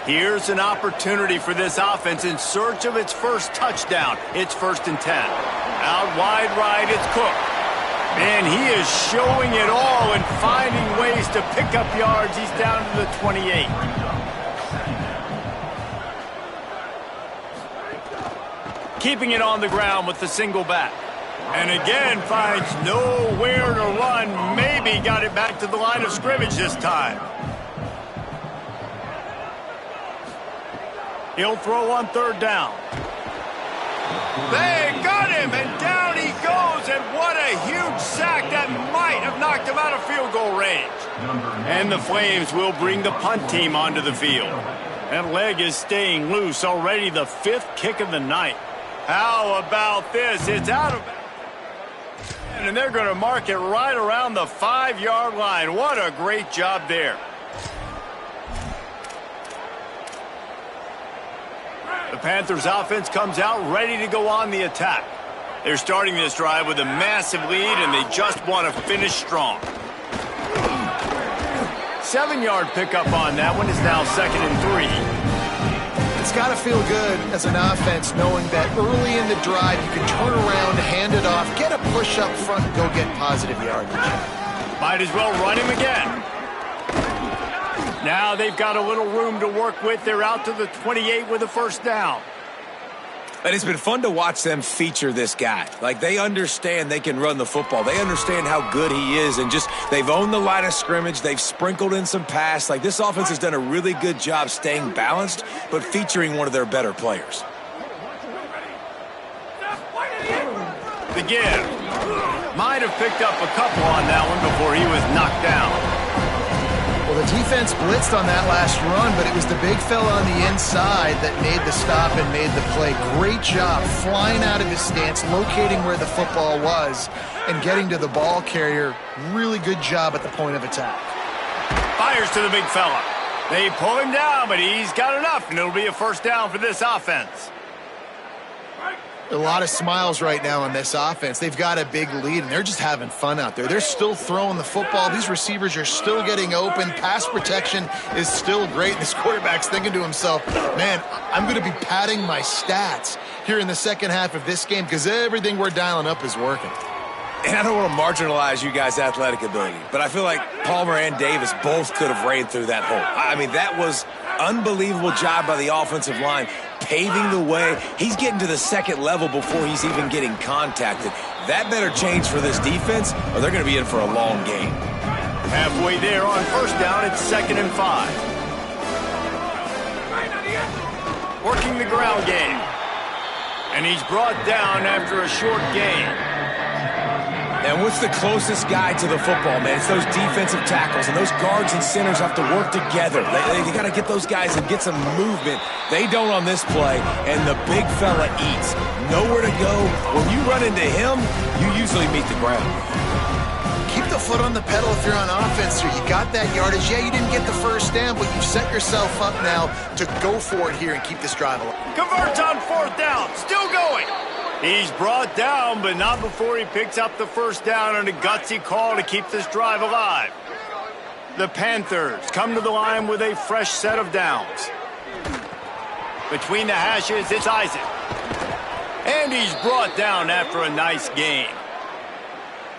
Here's an opportunity for this offense in search of its first touchdown. It's 1st and 10. Out wide right, it's Cook. And he is showing it all and finding ways to pick up yards. He's down to the 28. Keeping it on the ground with the single back. And again, finds nowhere to run. Maybe got it back to the line of scrimmage this time. He'll throw on third down. They got him, and down he goes, and what a huge sack that might have knocked him out of field goal range. And the Flames will bring the punt team onto the field. That leg is staying loose. Already the 5th kick of the night. How about this? It's out of bounds. And they're going to mark it right around the 5-yard line. What a great job there. The Panthers offense comes out ready to go on the attack. They're starting this drive with a massive lead, and they just want to finish strong. 7-yard pickup on that one. Is now 2nd and 3. It's got to feel good as an offense knowing that early in the drive you can turn around, hand it off, get a push up front, and go get positive yardage. Might as well run him again. Now they've got a little room to work with. They're out to the 28 with a 1st down. And it's been fun to watch them feature this guy. Like, they understand they can run the football. They understand how good he is, and just they've owned the line of scrimmage. They've sprinkled in some pass. Like, this offense has done a really good job staying balanced, but featuring one of their better players. The give. Might have picked up a couple on that one before he was knocked down. Well, the defense blitzed on that last run, but it was the big fella on the inside that made the stop and made the play. Great job flying out of his stance, locating where the football was, and getting to the ball carrier. Really good job at the point of attack. Fires to the big fella. They pull him down, but he's got enough, and it'll be a 1st down for this offense. A lot of smiles right now on this offense. They've got a big lead, and they're just having fun out there. They're still throwing the football. These receivers are still getting open. Pass protection is still great. This quarterback's thinking to himself, man, I'm going to be padding my stats here in the second half of this game because everything we're dialing up is working. And I don't want to marginalize you guys' athletic ability, but I feel like Palmer and Davis both could have ran through that hole. I mean, that was unbelievable job by the offensive line, paving the way. He's getting to the 2nd level before he's even getting contacted. That better change for this defense, or they're going to be in for a long game. Halfway there on 1st down, it's 2nd and 5. Working the ground game. And he's brought down after a short gain. And what's the closest guy to the football, man? It's those defensive tackles, and those guards and centers have to work together. They got to get those guys and get some movement. They don't on this play, and the big fella eats. Nowhere to go. When you run into him, you usually meet the ground. Keep the foot on the pedal if you're on offense here. You got that yardage. Yeah, you didn't get the 1st down, but you've set yourself up now to go for it here and keep this drive alive. Converts on 4th down. Still going. He's brought down, but not before he picks up the 1st down on a gutsy call to keep this drive alive. The Panthers come to the line with a fresh set of downs. Between the hashes, it's Isaac. And he's brought down after a nice gain.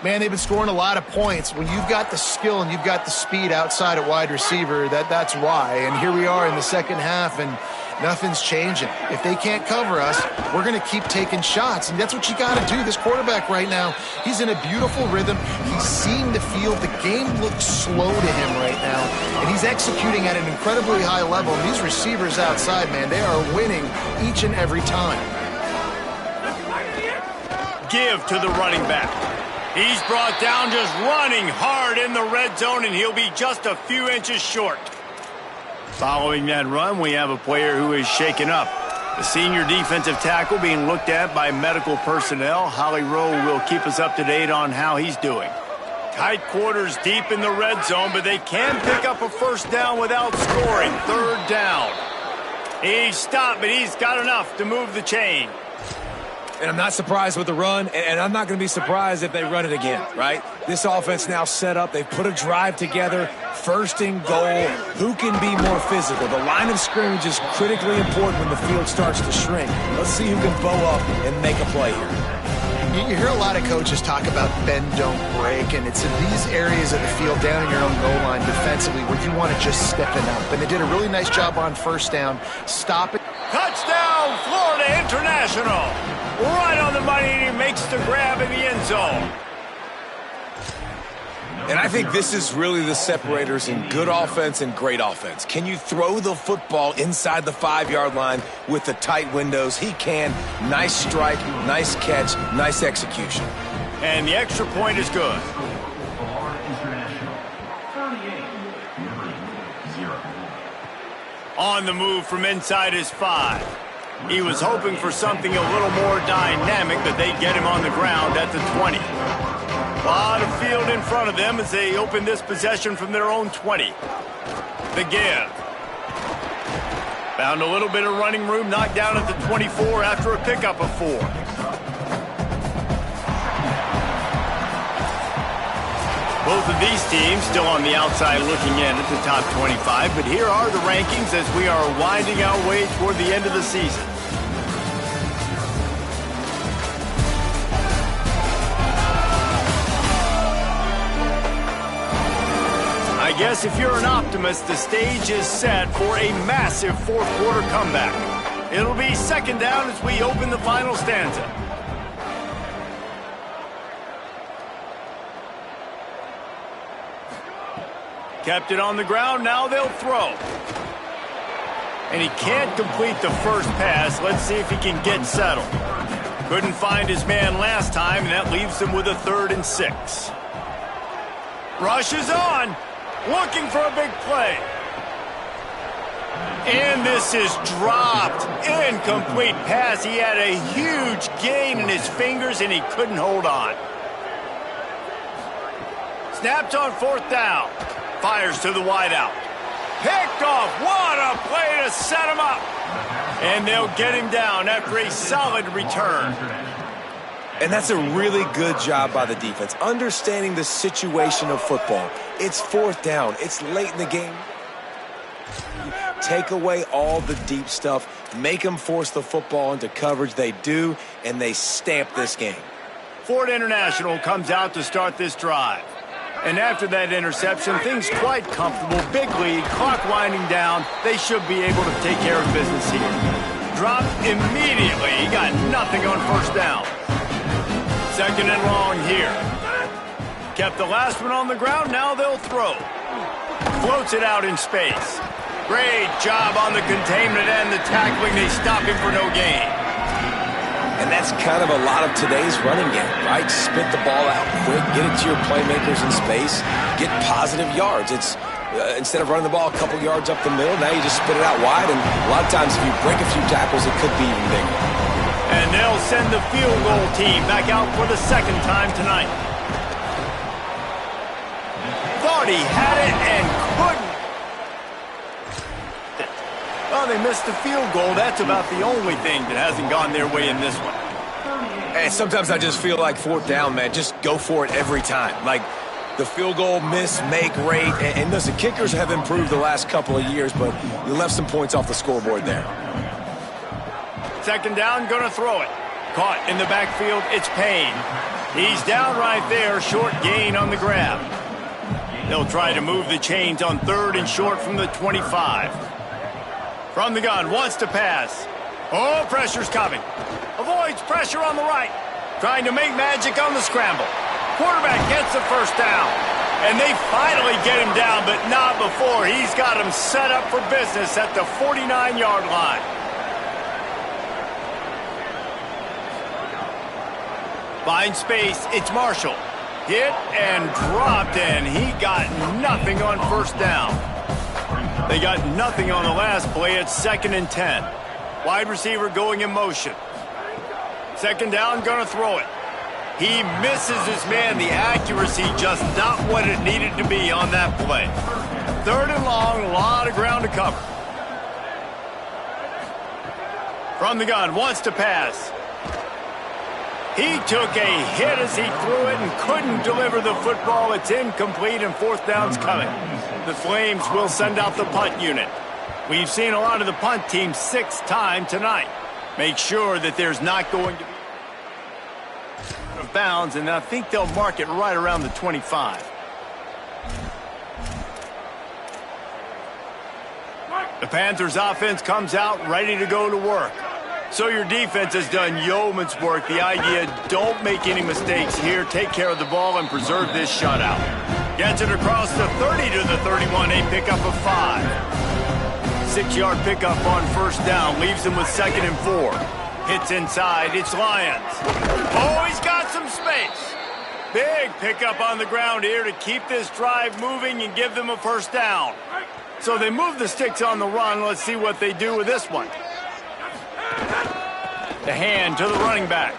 Man, they've been scoring a lot of points. When you've got the skill and you've got the speed outside at wide receiver, that's why. And here we are in the second half, and nothing's changing. If they can't cover us, we're going to keep taking shots, and that's what you got to do. This quarterback right now, he's in a beautiful rhythm. He's seeing the field. The game looks slow to him right now, and he's executing at an incredibly high level. And these receivers outside, man, they are winning each and every time. Give to the running back. He's brought down just running hard in the red zone, and he'll be just a few inches short. Following that run, we have a player who is shaken up. The senior defensive tackle being looked at by medical personnel. Holly Rowe will keep us up to date on how he's doing. Tight quarters deep in the red zone, but they can pick up a 1st down without scoring. 3rd down. He's stopped, but he's got enough to move the chain. And I'm not surprised with the run, and I'm not going to be surprised if they run it again, right? This offense now set up. They've put a drive together, 1st and goal. Who can be more physical? The line of scrimmage is critically important when the field starts to shrink. Let's see who can bow up and make a play here. You hear a lot of coaches talk about bend, don't break, and it's in these areas of the field down in your own goal line defensively where you want to just step it up. And they did a really nice job on 1st down. Stop it. Touchdown, Florida International. Right on the money, and he makes the grab in the end zone. And I think this is really the separators in good offense and great offense. Can you throw the football inside the 5-yard line with the tight windows? He can. Nice strike, nice catch, nice execution. And the extra point is good. On the move from inside his 5. He was hoping for something a little more dynamic, but they get him on the ground at the 20. A lot of field in front of them as they open this possession from their own 20. The give. Found a little bit of running room, knocked down at the 24 after a pickup of 4. Both of these teams still on the outside looking in at the top 25, but here are the rankings as we are winding our way toward the end of the season. I guess if you're an optimist, the stage is set for a massive fourth quarter comeback. It'll be second down as we open the final stanza. Kept it on the ground, now they'll throw. And he can't complete the first pass. Let's see if he can get settled. Couldn't find his man last time, and that leaves him with a 3rd and 6. Rush is on. Looking for a big play. And this is dropped. Incomplete pass. He had a huge gain in his fingers, and he couldn't hold on. Snapped on 4th down. Fires to the wideout. Picked off. What a play to set him up. And they'll get him down after a solid return. And that's a really good job by the defense, understanding the situation of football. It's 4th down. It's late in the game. Take away all the deep stuff. Make them force the football into coverage. They do, and they stamp this game. Ford International comes out to start this drive. And after that interception, things quite comfortable. Big lead, clock winding down. They should be able to take care of business here. Dropped immediately. He got nothing on 1st down. 2nd and long here. Kept the last one on the ground. Now they'll throw. Floats it out in space. Great job on the containment and the tackling. They stop him for no gain. And that's kind of a lot of today's running game, right? Spit the ball out quick, get it to your playmakers in space, get positive yards. It's instead of running the ball a couple yards up the middle, now you just spit it out wide, and a lot of times if you break a few tackles, it could be even bigger. And they'll send the field goal team back out for the 2nd time tonight. Thought he had it and couldn't. Well, they missed the field goal. That's about the only thing that hasn't gone their way in this one. And sometimes I just feel like 4th down, man, just go for it every time. Like the field goal miss, make rate. And listen, kickers have improved the last couple of years, but you left some points off the scoreboard there. 2nd down, gonna throw it. Caught in the backfield, it's Payne. He's down right there, short gain on the grab. They'll try to move the chains on 3rd and short from the 25. From the gun, wants to pass. Oh, pressure's coming. Avoids pressure on the right. Trying to make magic on the scramble. Quarterback gets the 1st down. And they finally get him down, but not before. He's got him set up for business at the 49-yard line. Find space, it's Marshall. Hit and dropped, and he got nothing on 1st down. They got nothing on the last play. It's 2nd and 10. Wide receiver going in motion. 2nd down, gonna throw it. He misses his man. The accuracy just not what it needed to be on that play. 3rd and long, a lot of ground to cover. From the gun, wants to pass. He took a hit as he threw it and couldn't deliver the football. It's incomplete, and 4th down's coming. The Flames will send out the punt unit. We've seen a lot of the punt team 6th time tonight. Make sure that there's not going to be out of bounds, and I think they'll mark it right around the 25. The Panthers offense comes out ready to go to work. So your defense has done yeoman's work. The idea, don't make any mistakes here. Take care of the ball and preserve this shutout. Gets it across the 30 to the 31, a pickup of 5. 6-yard pickup on 1st down. Leaves him with 2nd and 4. Hits inside. It's Lions. Oh, he's got some space. Big pickup on the ground here to keep this drive moving and give them a 1st down. So they move the sticks on the run. Let's see what they do with this one. The hand to the running back.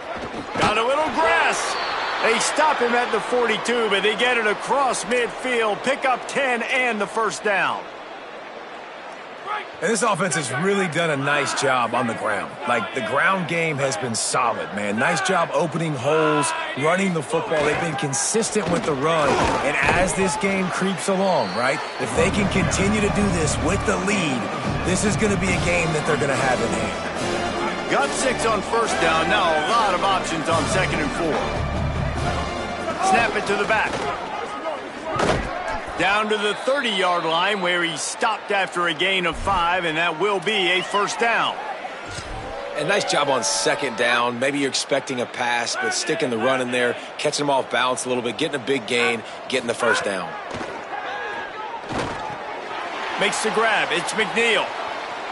Got a little grass. They stop him at the 42, but they get it across midfield. Pick up 10 and the first down. And this offense has really done a nice job on the ground. Like, the ground game has been solid, man. Nice job opening holes, running the football. They've been consistent with the run. And as this game creeps along, right, if they can continue to do this with the lead, this is going to be a game that they're going to have in hand. Got 6 on first down. Now a lot of options on 2nd and 4. Snap it to the back. Down to the 30-yard line where he stopped after a gain of 5, and that will be a first down. And nice job on 2nd down. Maybe you're expecting a pass, but sticking the run in there, catching them off balance a little bit, getting a big gain, getting the first down. Makes the grab. It's McNeil.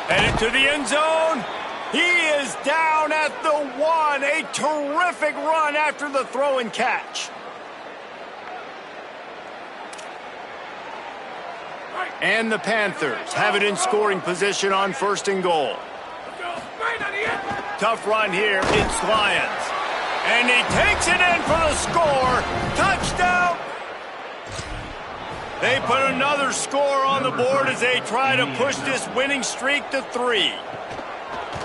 Headed to the end zone. He is down at the 1. A terrific run after the throw and catch. And the Panthers have it in scoring position on 1st and goal. Tough run here. It's Lions. And he takes it in for the score. Touchdown. They put another score on the board as they try to push this winning streak to 3.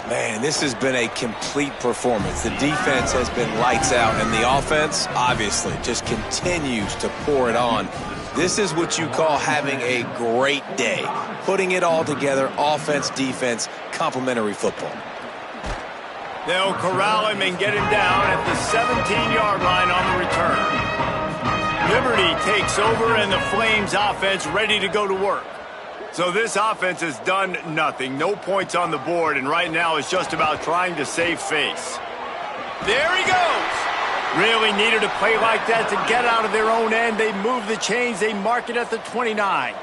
Man, this has been a complete performance. The defense has been lights out, and the offense, obviously, just continues to pour it on. This is what you call having a great day. Putting it all together, offense, defense, complementary football. They'll corral him and get him down at the 17-yard line on the return. Liberty takes over, and the Flames offense ready to go to work. So this offense has done nothing. No points on the board, and right now it's just about trying to save face. There he goes. Really needed a play like that to get out of their own end. They move the chains. They mark it at the 29.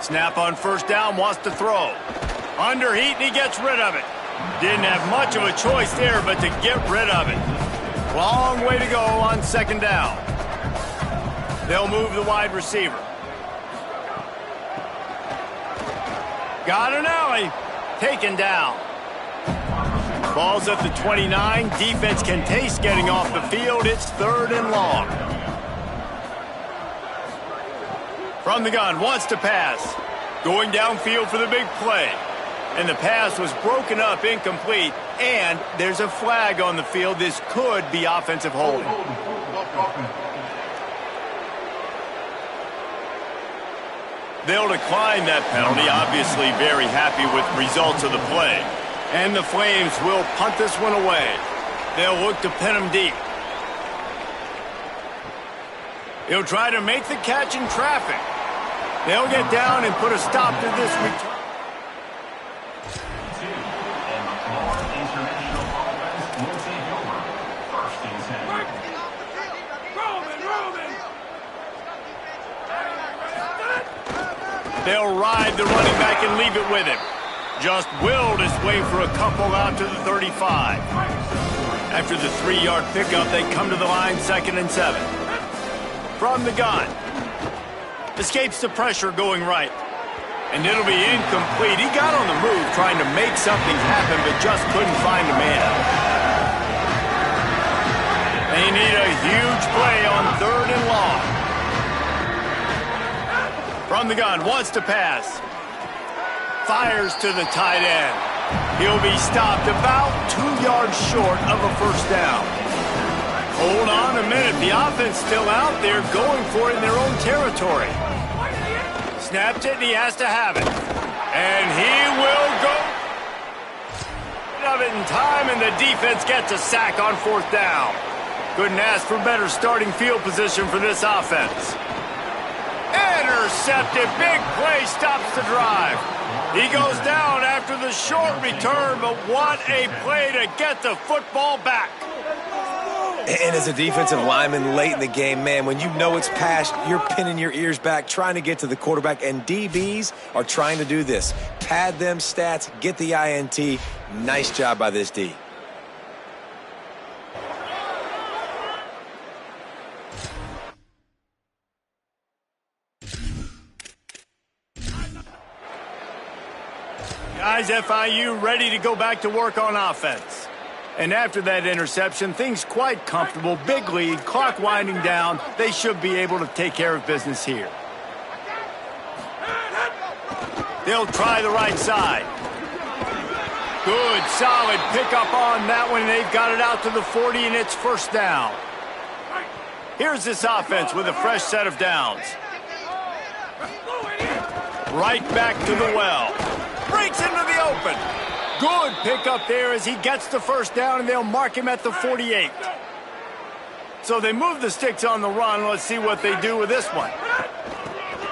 Snap on first down, wants to throw. Under heat, and he gets rid of it. Didn't have much of a choice there, but to get rid of it. Long way to go on 2nd down. They'll move the wide receiver. Got an alley. Taken down. Ball's at the 29. Defense can taste getting off the field. It's 3rd and long. From the gun, wants to pass. Going downfield for the big play. And the pass was broken up, incomplete. And there's a flag on the field. This could be offensive holding. They'll decline that penalty. Obviously very happy with results of the play. And the Flames will punt this one away. They'll look to pin him deep. He'll try to make the catch in traffic. They'll get down and put a stop to this return. They'll ride the running back and leave it with him. Just willed his way for a couple out to the 35. After the 3-yard pickup, they come to the line 2nd and 7. From the gun. Escapes the pressure going right. And it'll be incomplete. He got on the move trying to make something happen, but just couldn't find a man. They need a huge play on 3rd and long. From the gun, wants to pass. Fires to the tight end. He'll be stopped about 2 yards short of a first down. Hold on a minute. The offense still out there going for it in their own territory. Snapped it, and he has to have it. And he will go of it in time, and the defense gets a sack on 4th down. Couldn't ask for better starting field position for this offense. Intercepted. Big play stops the drive. He goes down after the short return, but what a play to get the football back. And as a defensive lineman late in the game, man, when you know it's past, you're pinning your ears back, trying to get to the quarterback, and DBs are trying to do this. Pad them stats, get the INT. Nice job by this D. Guys, FIU ready to go back to work on offense. And after that interception, things quite comfortable. Big lead, clock winding down. They should be able to take care of business here. They'll try the right side. Good, solid pickup on that one. They've got it out to the 40, and it's first down. Here's this offense with a fresh set of downs. Right back to the well. Breaks into the open. Good pickup there as he gets the first down, and they'll mark him at the 48. So they move the sticks on the run. Let's see what they do with this one.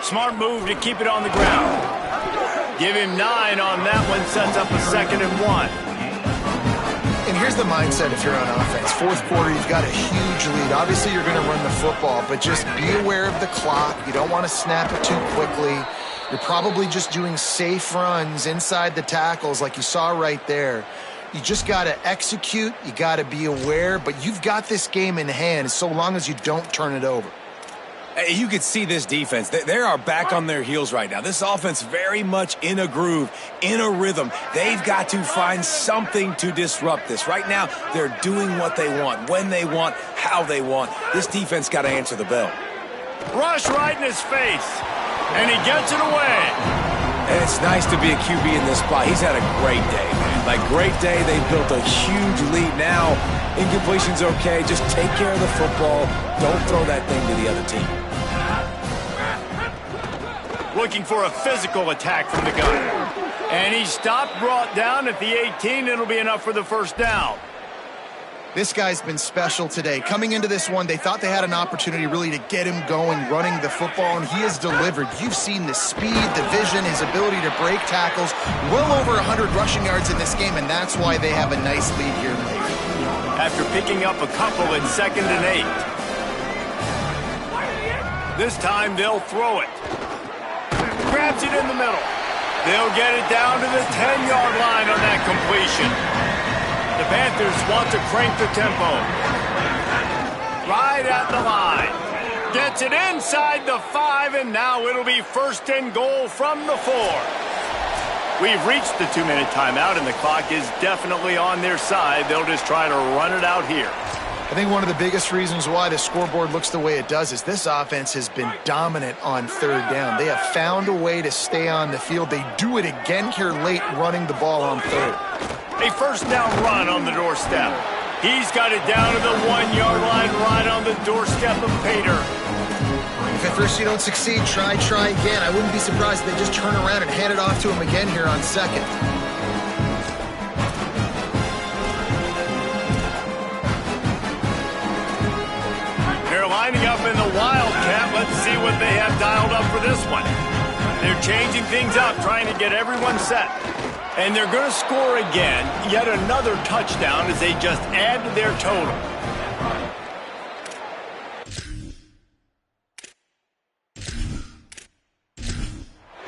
Smart move to keep it on the ground. Give him 9 on that one, sets up a 2nd and 1. And here's the mindset if you're on offense. Fourth quarter, you've got a huge lead. Obviously, you're going to run the football, but just be aware of the clock. You don't want to snap it too quickly. You're probably just doing safe runs inside the tackles like you saw right there. You just got to execute. You got to be aware, but you've got this game in hand so long as you don't turn it over. You could see this defense. They are back on their heels right now. This offense very much in a groove, in a rhythm. They've got to find something to disrupt this. Right now, they're doing what they want, when they want, how they want. This defense got to answer the bell. Rush right in his face, and he gets it away. And it's nice to be a QB in this spot. He's had a great day, man. Like, great day. They built a huge lead now. Incompletion's okay. Just take care of the football. Don't throw that thing to the other team. Looking for a physical attack from the gun. And he stopped, brought down at the 18. It'll be enough for the first down. This guy's been special today. Coming into this one, they thought they had an opportunity really to get him going, running the football, and he has delivered. You've seen the speed, the vision, his ability to break tackles. Well over 100 rushing yards in this game, and that's why they have a nice lead here late. After picking up a couple in 2nd and 8. This time they'll throw it. Grabs it in the middle. They'll get it down to the 10-yard line on that completion. The Panthers want to crank the tempo. Right at the line. Gets it inside the 5, and now it'll be 1st and goal from the 4. We've reached the 2-minute timeout, and the clock is definitely on their side. They'll just try to run it out here. I think one of the biggest reasons why the scoreboard looks the way it does is this offense has been dominant on 3rd down. They have found a way to stay on the field. They do it again here late, running the ball on 3rd. A first down run on the doorstep. He's got it down to the 1-yard line, right on the doorstep of Pater. If at first you don't succeed, try again. I wouldn't be surprised if they just turn around and hand it off to him again here on 2nd. They're lining up in the Wildcat. Let's see what they have dialed up for this one. They're changing things up, trying to get everyone set. And they're going to score again, yet another touchdown as they just add to their total.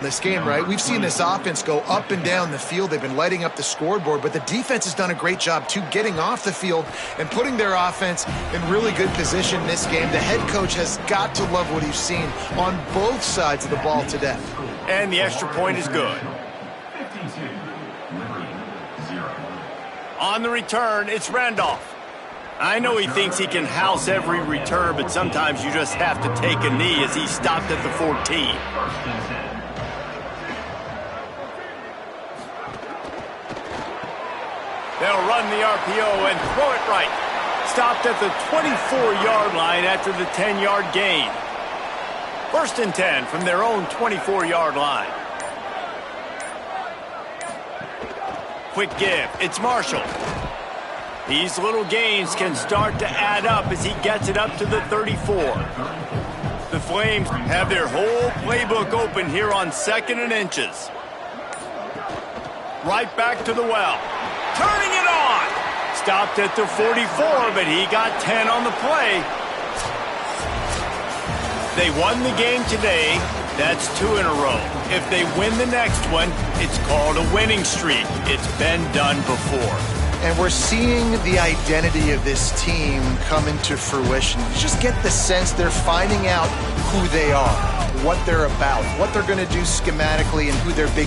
This game, right? We've seen this offense go up and down the field. They've been lighting up the scoreboard, but the defense has done a great job, too, getting off the field and putting their offense in really good position in this game. The head coach has got to love what he's seen on both sides of the ball today. And the extra point is good. On the return, it's Randolph. I know he thinks he can house every return, but sometimes you just have to take a knee as he stopped at the 14. They'll run the RPO and throw it right. Stopped at the 24-yard line after the 10-yard gain. 1st and 10 from their own 24-yard line. Quick give. It's Marshall. These little gains can start to add up as he gets it up to the 34. The Flames have their whole playbook open here on 2nd and inches. Right back to the well. Turning it on. Stopped at the 44, but he got 10 on the play. They won the game today. That's 2 in a row. If they win the next one, it's called a winning streak. It's been done before. And we're seeing the identity of this team come into fruition. You just get the sense they're finding out who they are, what they're about, what they're going to do schematically, and who their big